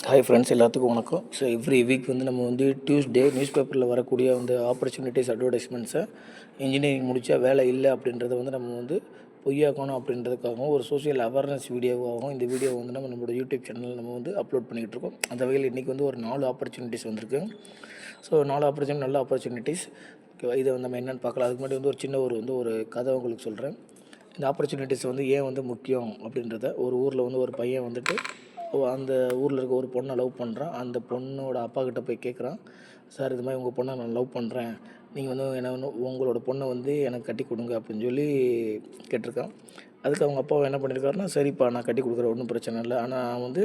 Hi friends, எல்லாத்துக்கும் வணக்கம். So every week நம்ம டியூஸ்டே நியூஸ் பேப்பரில் வரக்கூடிய ஆப்பர்ச்சுனிட்டிஸ் அட்வர்டைஸ்மெண்ட்ஸை இன்ஜினியரிங் முடித்தா வேலை இல்லை அப்படின்றத நம்ம பொய்யாக்கணும் அப்படின்றதுக்காகவும் ஒரு சோஷியல் அவேர்னஸ் வீடியோவாகவும் இந்த வீடியோ நம்மளோட யூடியூப் சேனலில் அப்லோட் பண்ணிக்கிட்டு இருக்கோம். அந்த வகையில் இன்றைக்கி ஒரு 4 ஆப்பர்ச்சுனிட்டிஸ் வந்திருக்கு. ஸோ 4 நல்ல ஆப்பர்ச்சுனிட்டிஸ். ஓகேவா, இதை நம்ம என்னென்னு பார்க்கலாம். அதுக்கு முன்னாடி ஒரு சின்ன ஒரு கதை உங்களுக்கு சொல்கிறேன். இந்த ஆப்பர்ச்சுனிட்டிஸ் ஏன் முக்கியம் அப்படின்றத. ஒரு ஊரில் ஒரு பையன் அந்த ஊரில் இருக்க ஒரு பொண்ணை லவ் பண்ணுறான். அந்த பொண்ணோட அப்பா கிட்ட போய் கேட்குறான், சார் இது மாதிரி உங்கள் பொண்ணை நான் லவ் பண்ணுறேன், நீங்கள் என்ன உங்களோட பொண்ணை எனக்கு கட்டி கொடுங்க அப்படின்னு சொல்லி கேட்டிருக்கான். அதுக்கு அவங்க அப்பாவை என்ன பண்ணியிருக்காருன்னா, சரிப்பா நான் கட்டி கொடுக்குறேன், ஒன்றும் பிரச்சனை இல்லை, ஆனால்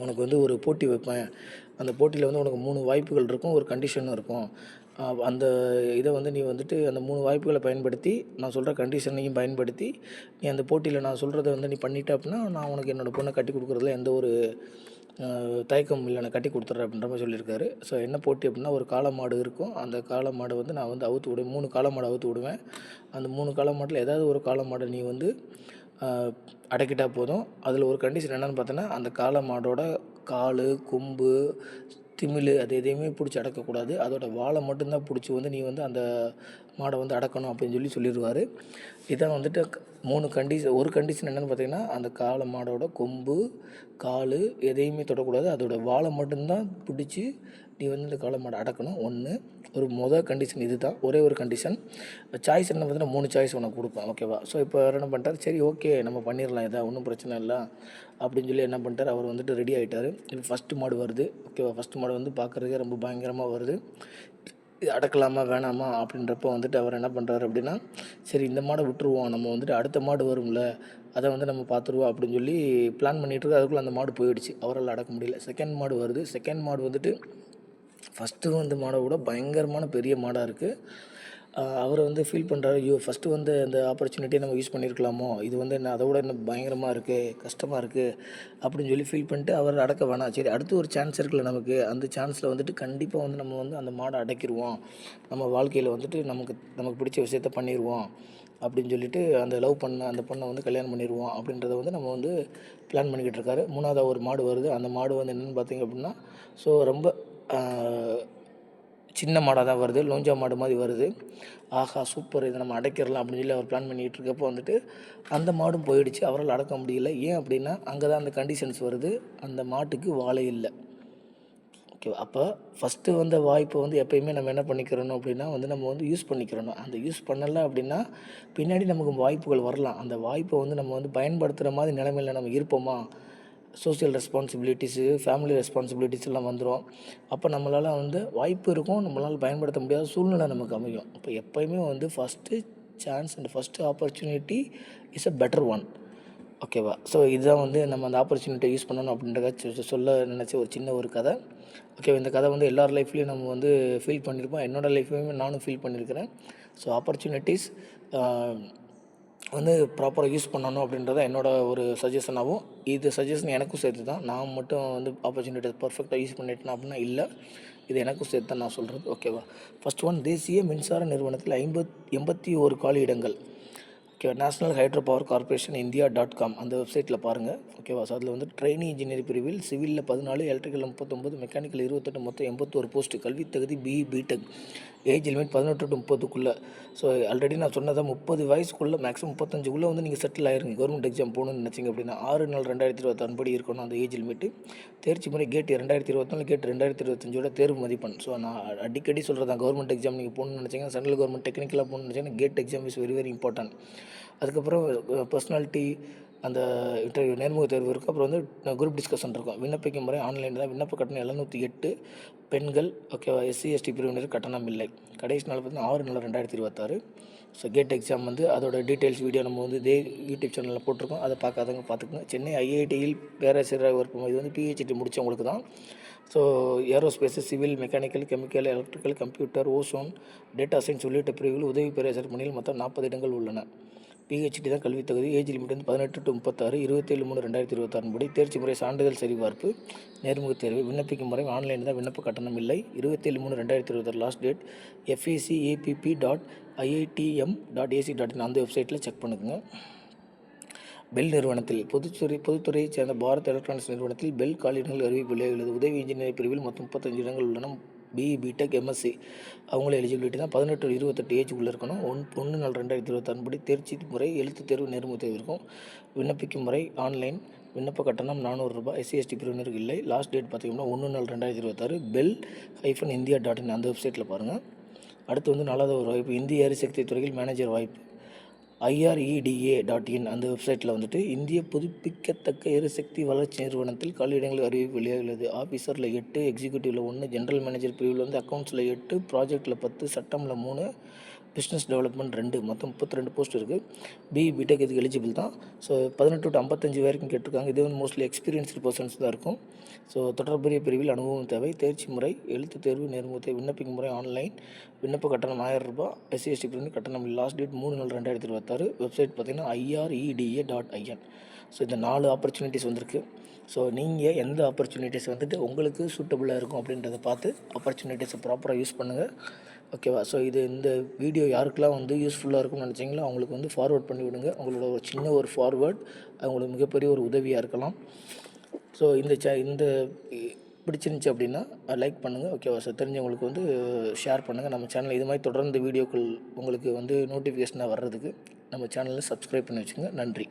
உனக்கு ஒரு போட்டி வைப்பேன். அந்த போட்டியில் உனக்கு 3 வாய்ப்புகள் இருக்கும், ஒரு கண்டிஷனும் இருக்கும். அந்த இதை நீ அந்த 3 வாய்ப்புகளை பயன்படுத்தி, நான் சொல்கிற கண்டிஷனையும் பயன்படுத்தி, நீ அந்த போட்டியில் நான் சொல்கிறத நீ பண்ணிட்ட அப்படின்னா, நான் உனக்கு என்னோடய பொண்ணை கட்டி கொடுக்குறதுல எந்த ஒரு தயக்கம் இல்லை, நான் கட்டி கொடுத்துட்றேன் அப்படின்ற மாதிரி சொல்லியிருக்காரு. ஸோ என்ன போட்டி அப்படின்னா, ஒரு காளை மாடு இருக்கும். அந்த காளை மாடை நான் அவுத்து விடுவேன். 3 காளை மாடு அவுத்து விடுவேன். அந்த 3 காளை மாட்டில் ஏதாவது ஒரு காளை மாடை நீ அடக்கிட்டால் போதும். அதில் ஒரு கண்டிஷன் என்னென்னு பார்த்தோன்னா, அந்த காளை மாடோட கால், கொம்பு, திமில் அது எதையுமே பிடிச்சி அடக்கக்கூடாது. அதோட வாழை மட்டும்தான் பிடிச்சி நீ அந்த மாடை அடக்கணும் அப்படின்னு சொல்லிடுவார். இதான் 3 ஒரு கண்டிஷன் என்னென்னு பார்த்தீங்கன்னா, அந்த காளை மாடோட கொம்பு, கால் எதையுமே தொடக்கூடாது. அதோட வாழை மட்டும்தான் பிடிச்சி நீ இந்த காளை மாடை அடக்கணும். மொதல் கண்டிஷன் இது தான். ஒரே ஒரு கண்டிஷன். சாய்ஸ் என்ன பார்த்தீங்கன்னா, 3 சாய்ஸ் உனக்கு கொடுப்பேன். ஓகேவா. ஸோ இப்போ என்ன பண்ணிட்டார், சரி ஓகே நம்ம பண்ணிடலாம், இதான் ஒன்றும் பிரச்சனை இல்லை அப்படின்னு சொல்லி என்ன பண்ணிட்டார், அவர் ரெடி ஆகிட்டார். இப்போ ஃபஸ்ட்டு மாடு வருது. ஓகேவா. ஃபஸ்ட்டு மாடு பார்க்குறதுக்கே ரொம்ப பயங்கரமாக வருது. இது அடக்கலாமா வேணாமா அப்படின்றப்போ அவர் என்ன பண்ணுறாரு அப்படின்னா, சரி இந்த மாடை விட்டுருவோம், நம்ம அடுத்த மாடு வரும்ல, அதை நம்ம பார்த்துருவோம் அப்படின்னு சொல்லி பிளான் பண்ணிகிட்டு அதுக்குள்ளே அந்த மாடு போயிடுச்சு. அவரால் அடக்க முடியல. செகண்ட் மாடு வருது. செகண்ட் மாடு ஃபஸ்ட்டு மாடை விட பயங்கரமான பெரிய மாடாக இருக்குது. அவர் ஃபீல் பண்ணுறாரு, ஐயோ ஃபஸ்ட்டு அந்த ஆப்பர்ச்சுனிட்டியை நம்ம யூஸ் பண்ணியிருக்கலாமோ, இது என்ன அதை விட என்ன பயங்கரமாக இருக்குது, கஷ்டமாக இருக்குது அப்படின்னு சொல்லி ஃபீல் பண்ணிட்டு அவர் அடக்க வேணாம், சரி அடுத்து ஒரு சான்ஸ் இருக்குல்ல நமக்கு, அந்த சான்ஸில் கண்டிப்பாக நம்ம அந்த மாடை அடக்கிடுவோம், நம்ம வாழ்க்கையில் நமக்கு பிடிச்ச விஷயத்த பண்ணிடுவோம் அப்படின்னு சொல்லிட்டு அந்த லவ் பண்ண அந்த பொண்ணை கல்யாணம் பண்ணிடுவோம் அப்படின்றத நம்ம பிளான் பண்ணிக்கிட்டு இருக்காரு. 3வது ஒரு மாடு வருது. அந்த மாடு என்னென்னு பார்த்தீங்க அப்படின்னா, ஸோ ரொம்ப சின்ன மாடாக தான் வருது, லோஞ்சா மாடு மாதிரி வருது. ஆஹா சூப்பர், இதை நம்ம அடைக்கிறலாம் அப்படின்னு சொல்லி அவர் பிளான் பண்ணிகிட்டு இருக்கப்போ அந்த மாடும் போயிடுச்சு. அவரால் அடக்க முடியல. ஏன் அப்படின்னா, அங்கே தான் அந்த கண்டிஷன்ஸ் வருது, அந்த மாட்டுக்கு வாழை இல்லை. ஓகே. அப்போ ஃபஸ்ட்டு வாய்ப்பை எப்போயுமே நம்ம என்ன பண்ணிக்கிறணும் அப்படின்னா நம்ம யூஸ் பண்ணிக்கிறணும். அந்த யூஸ் பண்ணலை அப்படின்னா பின்னாடி நமக்கு வாய்ப்புகள் வரலாம். அந்த வாய்ப்பை நம்ம பயன்படுத்துகிற மாதிரி நிலைமையில் நம்ம இருப்போமா, சோஷியல் ரெஸ்பான்சிபிலிட்டிஸு, ஃபேமிலி ரெஸ்பான்சிபிலிட்டிஸ் எல்லாம் வந்துடும். அப்போ நம்மளால் வாய்ப்பு இருக்கும், நம்மளால் பயன்படுத்த முடியாத சூழ்நிலை நமக்கு அமையும். அப்போ எப்போயுமே first chance and first opportunity is a better one. ஓகேவா. ஸோ இதுதான் நம்ம அந்த ஆப்பர்ச்சுனிட்டியை யூஸ் பண்ணணும் அப்படின்றத சொல்ல நினச்ச ஒரு சின்ன ஒரு கதை. ஓகே. இந்த கதை எல்லார் லைஃப்லேயும் நம்ம ஃபீல் பண்ணியிருப்போம். என்னோடய லைஃப்லேயுமே நானும் ஃபீல் பண்ணியிருக்கிறேன். ஸோ ஆப்பர்ச்சுனிட்டிஸ் ப்ராப்பராக யூஸ் பண்ணணும் அப்படின்றத என்னோடய ஒரு சஜஷனாகவும், இது சஜஷன் எனக்கும் சேர்த்து தான். நான் மட்டும் ஆப்பர்ச்சுனிட்டிஸ் பர்ஃபெக்டாக யூஸ் பண்ணிட்டேன் அப்படின்னா இல்லை, இது எனக்கும் சேர்த்து தான் நான் சொல்கிறது. ஓகேவா. ஃபஸ்ட் ஒன், தேசிய மின்சார நிறுவனத்தில் 81 காலி இடங்கள். Okay. National hydro power corporation இந்தியா.com அந்த வெப்சைட்டில் பாருங்கள். ஓகேவா. ஸோ அதில் ட்ரெயினி இன்ஜினியரிங் பிரிவில் சிவிலில் 14, எலக்ட்ரிக்கல் 39, மெக்கானிக்கல் 28, மொத்தம் 81 போஸ்ட்டு. கல்வி தகுதி BE BTech. Age limit 18 to 30க்குள்ளே. ஸோ ஆல்ரெடி நான் சொன்னதை 30 வயசுக்குள்ளே மேக்ஸிமம் 35க்குள்ளே நீங்கள் செட்டில் ஆகிருங்க. கவர்மெண்ட் எக்ஸாம் போகணுன்னு நினச்சிங்க அப்படின்னா 6/4/2026 படி இருக்கணும் அந்த ஏஜ் லிமிட்டு. தேர்ச்சி முறை கேட் 2024, கேட் 2025 தேர்வு மதிப்பெண். ஸோ நான் அடிக்கடி சொல்கிறது தான், கவர்மெண்ட் எக்ஸாம் நீங்கள் போகணுன்னு நினச்சிங்கன்னா, சென்ட்ரல் கவர்மெண்ட் டெக்னிக்கலாக போகணுன்னு நினச்சிங்கன்னா GATE exam is very very important. அதுக்கப்புறம் பர்சனாலிட்டி அந்த இன்டர்வியூ நேர்முக தேர்வு இருக்குது. அப்புறம் குரூப் டிஸ்கஷன் இருக்கும். விண்ணப்பிக்கும் முறை ஆன்லைன் தான். விண்ணப்ப கட்டணம் 708. பெண்கள். ஓகேவா. SC ST பிரிவினர் கட்டணம் இல்லை. கடைசி நாள் 6/4/2026. ஸோ கேட் எக்ஸாம் அதோட டீட்டெயில்ஸ் வீடியோ நம்ம இதே யூடியூப் சேனலில் போட்டிருக்கோம். அதை பார்க்காதவங்க பார்த்துக்குங்க. சென்னை IITயில் பேராசிரியராக ஒர்க் பண்ணுவோம். இது PhD முடித்தவங்களுக்கு தான். So aerospace, civil, mechanical, chemical, electrical, computer, ozone, data science உள்ளிட்ட பிரிவுகள் உதவி பேராசிரியர் பணியில் மொத்தம் 40 இடங்கள் உள்ளன. PhD தான் கல்வி தகுதி. Age limit 18 to 36. 27/3/2026 படி தேர்ச்சி முறை சான்றிதழ் சரிபார்ப்பு, நேர்முகத் தேர்வு. விண்ணப்பிக்கும் முறை ஆன்லைன் தான். விண்ணப்ப கட்டணம் இல்லை. 27/3/2026 லாஸ்ட் டேட். FECAPP.IITM.ac.in அந்த வெப்சைட்டில் செக் பண்ணுங்க. பெல் நிறுவனத்தில் பொதுத்துறையைச் சேர்ந்த பாரத் எலக்ட்ரானிக்ஸ் நிறுவனத்தில் பெல் காலியிடங்கள் அறிவிப்பு வெளியாகிறது. உதவி இன்ஜினியரிங் பிரிவில் மொத்தம் 35 இடங்கள் உள்ளன. பிஇ, பிடெக், எம்எஸ்சி அவங்கள எலிஜிபிலிட்டி தான். 18 to 28 ஏஜுக்குள்ளே இருக்கணும். 1/4/2026 படி தேர்ச்சி முறை எழுத்து தேர்வு நேர்முக தேர்வு இருக்கும். விண்ணப்பிக்கும் முறை ஆன்லைன். விண்ணப்ப கட்டணம் ரூ. 400. SC/ST பிரிவினருக்கு இல்லை. லாஸ்ட் டேட் பார்த்திங்கன்னா 1/4/2026. bell-india.in அந்த வெப்சைட்டில் பாருங்கள். அடுத்து வந்து 4வது ஒரு வாய்ப்பு, இந்திய எரிசக்தி துறையில் மேனேஜர் வாய்ப்பு. IREDA.in அந்த வெப்சைட்டில் வந்துட்டு இந்திய புதுப்பிக்கத்தக்க எரிசக்தி வளர்ச்சி நிறுவனத்தில் காலியிடங்கள் அறிவிப்பு வெளியாகிறது. ஆஃபீஸரில் 8, எக்ஸிக்யூட்டிவில் 1, ஜென்ரல் மேனேஜர் பிரிவில் வந்து அக்கௌண்ட்ஸில் 8, ப்ராஜெக்டில் 10, சட்டமில் 3, பிஸ்னஸ் டெவலப்மெண்ட் 2, மொத்தம் 32 போஸ்ட் இருக்குது. பிஇ, பிடெக் இதுக்கு எலிஜிபிள் தான். ஸோ 18 to 55 வரைக்கும் கேட்டிருக்காங்க. இது வந்து மோஸ்ட்லி எக்ஸ்பீரியன்ஸ்டு பர்சன்ஸ் தான் இருக்கும். ஸோ தொடர்புடைய பிரிவில் அனுபவம் தேவை. தேர்ச்சி முறை எழுத்து தேர்வு நேர்முக தேர்வு. விண்ணப்பிக்கும் முறை ஆன்லைன். விண்ணப்ப கட்டணம் ரூ. 1000. SC/ST பிரிவினர் கட்டணம். Last date 3/4/2026. வெப்சைட் பார்த்திங்கன்னா IREDA.in. ஸோ இந்த 4 ஆப்பர்ச்சுனிட்டிஸ் வந்திருக்கு. ஸோ நீங்கள் எந்த ஆப்பர்ச்சுனிட்டிஸ் வந்துட்டு உங்களுக்கு சூட்டபுளாக இருக்கும் அப்படின்றத பார்த்து ஆப்பர்ச்சுனிட்டிஸை ப்ராப்பராக யூஸ் பண்ணுங்கள். ஓகேவா? ஸோ இந்த வீடியோ யாருக்கெல்லாம் வந்து யூஸ்ஃபுல்லாக இருக்கும்னு நினச்சிங்களோ அவங்களுக்கு வந்து ஃபார்வர்ட் பண்ணி விடுங்க. அவங்களோட ஒரு சின்ன ஒரு ஃபார்வர்ட் அவங்களுக்கு மிகப்பெரிய ஒரு உதவியாக இருக்கலாம். ஸோ இந்த பிடிச்சிருந்துச்சி அப்படின்னா லைக் பண்ணுங்கள். ஓகேவா? ஸோ தெரிஞ்சவங்களுக்கு வந்து ஷேர் பண்ணுங்கள். நம்ம சேனல் இது மாதிரி தொடர்ந்து வீடியோக்கள் உங்களுக்கு வந்து நோட்டிஃபிகேஷனாக வர்றதுக்கு நம்ம சேனலில் சப்ஸ்கிரைப் பண்ணி வச்சுங்க. நன்றி.